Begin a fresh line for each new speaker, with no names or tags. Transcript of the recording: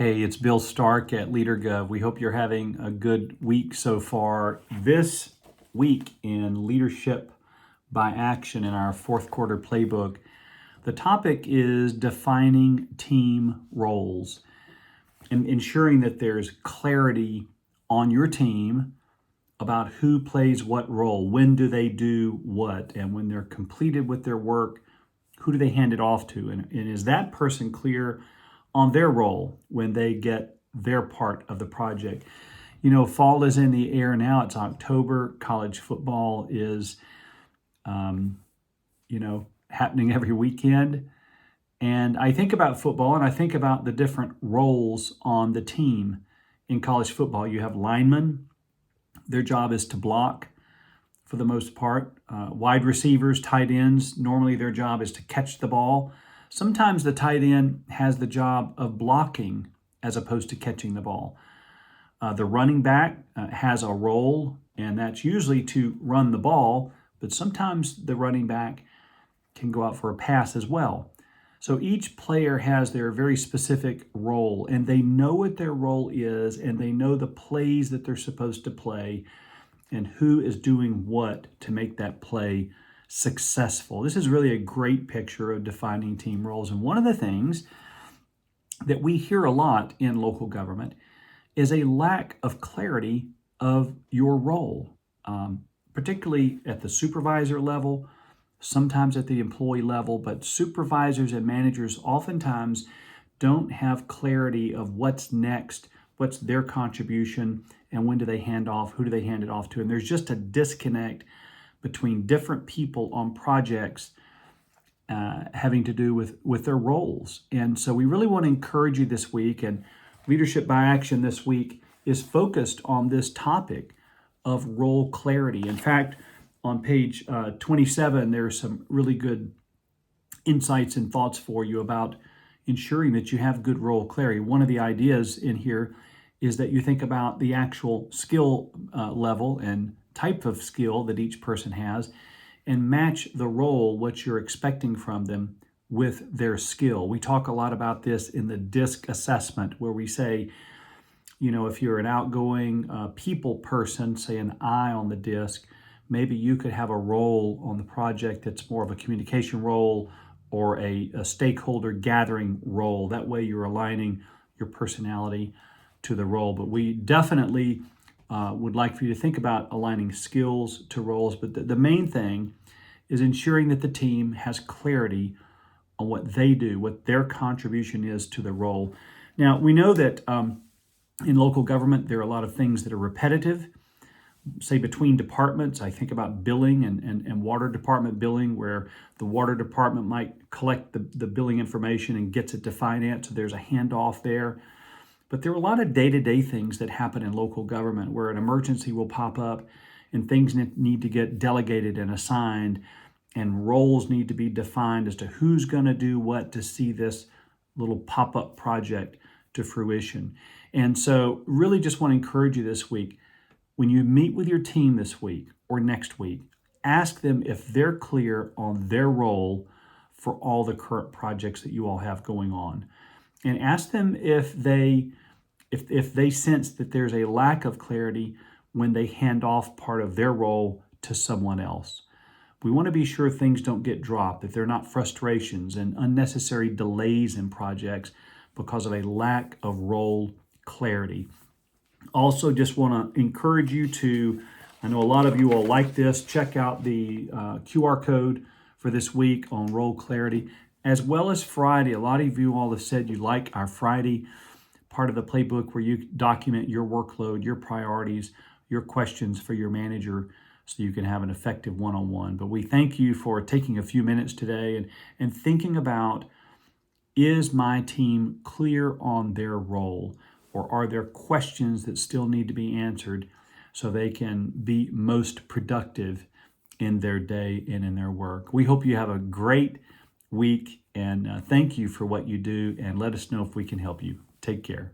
Hey, it's Bill Stark at LeaderGov. We hope you're having a good week so far. This week in Leadership by Action in our fourth quarter playbook, the topic is defining team roles and ensuring that there's clarity on your team about who plays what role, when do they do what, and when they're completed with their work, who do they hand it off to? And is that person clear on their role when they get their part of the project? You know, fall is in the air now. It's October. College football is, happening every weekend. And I think about football and I think about the different roles on the team in college football. You have linemen. Their job is to block for the most part. Wide receivers, tight ends, normally their job is to catch the ball. Sometimes the tight end has the job of blocking as opposed to catching the ball. The running back has a role, and that's usually to run the ball, but sometimes the running back can go out for a pass as well. So each player has their very specific role, and they know what their role is, and they know the plays that they're supposed to play, and who is doing what to make that play successful. This is really a great picture of defining team roles. And one of the things that we hear a lot in local government is a lack of clarity of your role, particularly at the supervisor level, sometimes at the employee level, but supervisors and managers oftentimes don't have clarity of what's next, what's their contribution, and when do they hand off, who do they hand it off to. And there's just a disconnect between different people on projects having to do with their roles. And so we really want to encourage you this week, and Leadership by Action this week is focused on this topic of role clarity. In fact, on page 27, there's some really good insights and thoughts for you about ensuring that you have good role clarity. One of the ideas in here is that you think about the actual skill level and type of skill that each person has and match the role, what you're expecting from them, with their skill. We talk a lot about this in the DISC assessment, where we say, if you're an outgoing people person, say an I on the DISC, maybe you could have a role on the project that's more of a communication role or a stakeholder gathering role. That way you're aligning your personality to the role. But we definitely would like for you to think about aligning skills to roles. But the main thing is ensuring that the team has clarity on what they do, what their contribution is to the role. Now, we know that in local government, there are a lot of things that are repetitive. Say between departments, I think about billing and water department billing, where the water department might collect the billing information and gets it to finance, so there's a handoff there. But there are a lot of day-to-day things that happen in local government where an emergency will pop up and things need to get delegated and assigned, and roles need to be defined as to who's going to do what to see this little pop-up project to fruition. And so really just want to encourage you this week, when you meet with your team this week or next week, ask them if they're clear on their role for all the current projects that you all have going on. And ask them if they sense that there's a lack of clarity when they hand off part of their role to someone else. We want to be sure things don't get dropped, that they're not frustrations and unnecessary delays in projects because of a lack of role clarity. Also, just want to encourage you to, I know a lot of you will like this, check out the QR code for this week on role clarity, as well as Friday. A lot of you all have said you like our Friday part of the playbook where you document your workload, your priorities, your questions for your manager so you can have an effective one-on-one. But we thank you for taking a few minutes today and thinking about, is my team clear on their role? Or are there questions that still need to be answered so they can be most productive in their day and in their work? We hope you have a great week, and thank you for what you do, and let us know if we can help you. Take care.